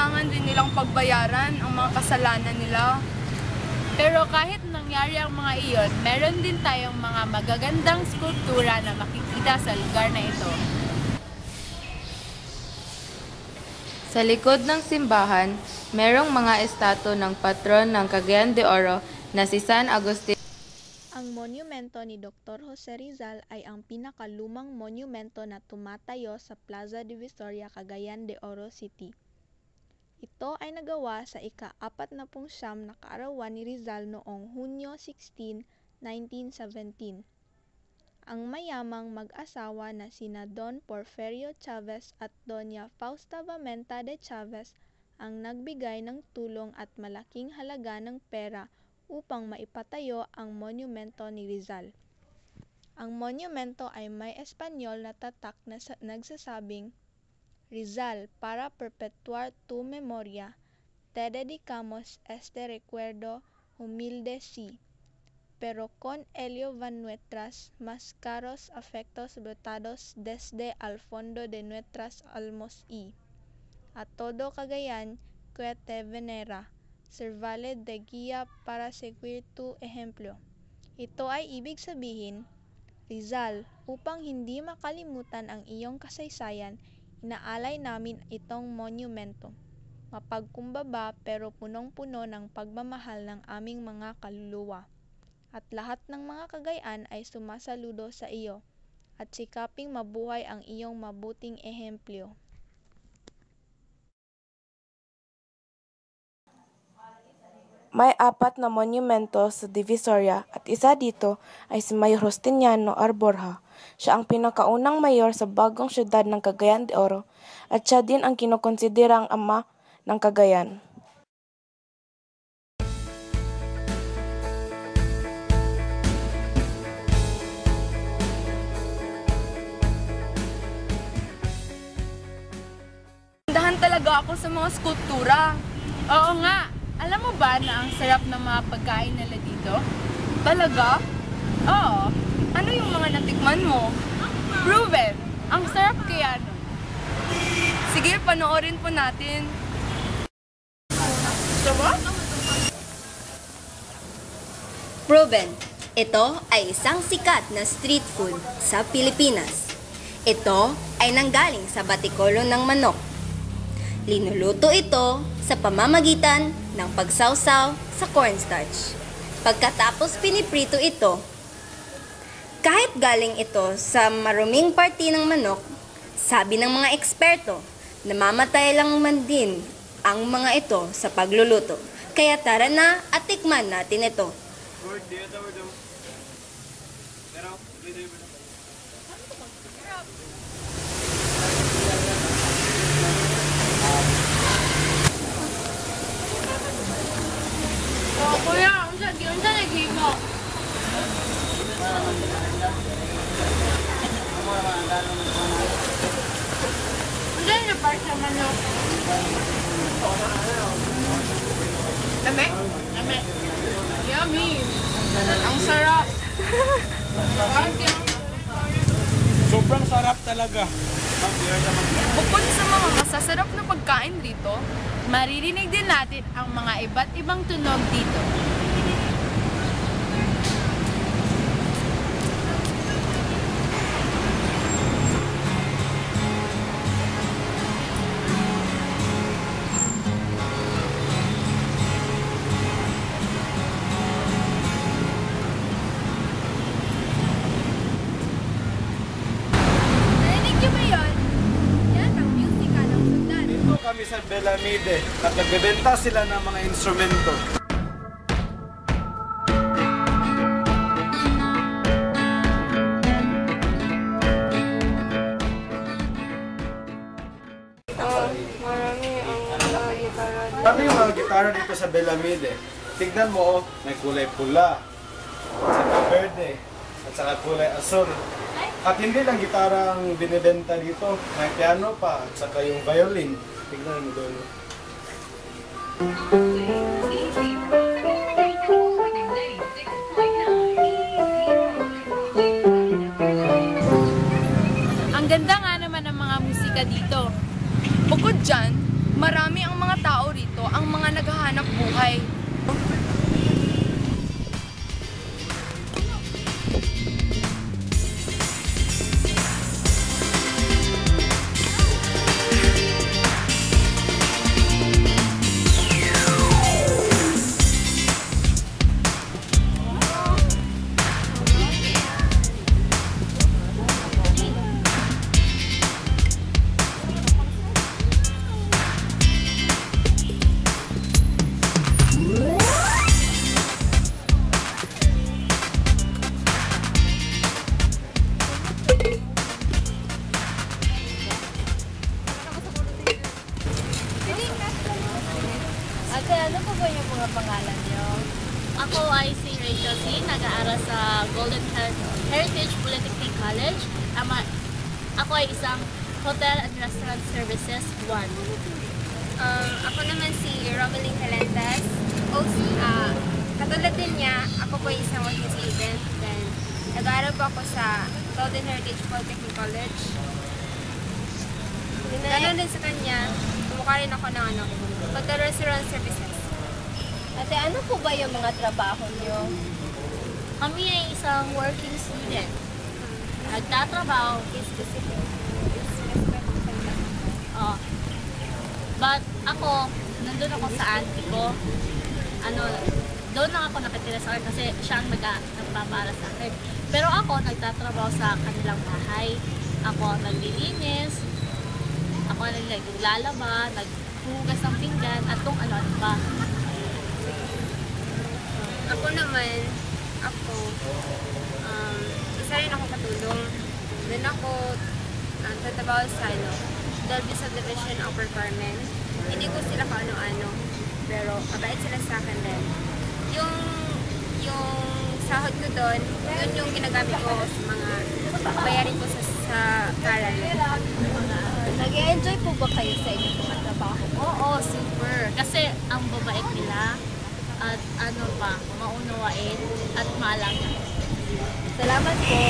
kailangan din nilang pagbayaran ang mga kasalanan nila. Pero kahit nangyari ang mga iyon, meron din tayong mga magagandang skulptura na makikita sa lugar na ito. Sa likod ng simbahan, merong mga estatwa ng patron ng Cagayan de Oro na si San Agustin. Ang monumento ni Dr. Jose Rizal ay ang pinakalumang monumento na tumatayo sa Plaza Divisoria, Cagayan de Oro City. Ito ay nagawa sa ika-49 na kaarawan ni Rizal noong Hunyo 16, 1917. Ang mayamang mag-asawa na sina Don Porfirio Chavez at Doña Fausta Vamenta de Chavez ang nagbigay ng tulong at malaking halaga ng pera upang maipatayo ang monumento ni Rizal. Ang monumento ay may Espanyol na tatak na nagsasabing, Rizal, para perpetuar tu memoria, te dedicamos este recuerdo humilde sí, pero con ello van nuestras más caros afectos brotados desde al fondo de nuestras almas y a todo Cagayan que te venera, servale de guía para seguir tu ejemplo. Ito ay ibig sabihin, Rizal, upang hindi makalimutan ang iyong kasaysayan, inaalay namin itong monumento. Mapagkumbaba pero punong-puno ng pagmamahal ng aming mga kaluluwa. At lahat ng mga Cagayan ay sumasaludo sa iyo at sikaping mabuhay ang iyong mabuting ehemplo. May 4 na monumento sa Divisoria at isa dito ay si Mayor Justiniano R. Borja. Siya ang pinakaunang mayor sa bagong syudad ng Cagayan de Oro at siya din ang kinukonsidera ang ama ng Cagayan. Dahan talaga ako sa mga skulptura. Oo nga! Alam mo ba na ang sarap ng mga pagkain nila dito? Talaga? Oo! Ano yung mga natikman mo? Proven! Ang sarap kaya nun. Sige, panoorin po natin. Diba? Proven. Ito ay isang sikat na street food sa Pilipinas. Ito ay nanggaling sa batikolo ng manok. Linuluto ito sa pamamagitan ng pagsawsaw sa cornstarch. Pagkatapos piniprito ito, kahit galing ito sa maruming parte ng manok, sabi ng mga eksperto, namamatay lang man din ang mga ito sa pagluluto. Kaya tara na at tikman natin ito. Kuya, unsa naghimo? Unsa na part sa manok? Lame? Lame. Yummy! Ang sarap! Sobrang sarap talaga. Bukod sa mga masasarap na pagkain dito, Maririnig din natin ang mga iba't ibang tunog dito. narinig niyo ba yun? Yan ang musika ng sundan. Dito kami sa Belamide at nagbebenta sila ng mga instrumento. Marami yung mga gitara dito sa Belamide. Tignan mo, may kulay pula, saka verde, at saka kulay asul. At hindi lang gitara ang binibenta dito, may piano pa, at saka yung violin. Tignan mo doon. Ang ganda nga naman ng mga musika dito. Bukod dyan, marami ang mga hanap buhay. Ate, ano po ba yung mga pangalan niyo? Ako ay si Rachel C. Nag-aaral sa Golden Heritage Polytechnic College. Ako ay isang Hotel and Restaurant Services 1. Ako naman si Romeline Calentes. Katulad din niya, ako po ay isang working student. Then, nag-aaral po ako sa Golden Heritage Polytechnic College. Ganon din sa kanya, tumukha rin ako ng Hotel Restaurant Services. Ate, ano po ba yung mga trabaho niyo? Kami ay isang working student. Nagtatrabaho. But ako, nandun ako sa auntie ko. Doon lang ako nakitira sa akin kasi siya ang nagpapara sa akin. Pero ako, nagtatrabaho sa kanilang bahay. Ako naglilinis. Ako naglalaba, naghugas ng pinggan, at kung ano-ano pa. Ako naman, isa rin ako katulong. Then ako, nagtatrabaho sa Dolby Subdivision Upper Carmen. Hindi ko sila kaano-ano, pero mabait sila sa akin din. Yung sahod ko doon, yun yung ginagamit ko sa mga bayarin ko sa paral. Nag-enjoy po ba kayo sa inyong mga trabaho? Oo, super. Kasi ang babait nila at maunawain at malang. Salamat po.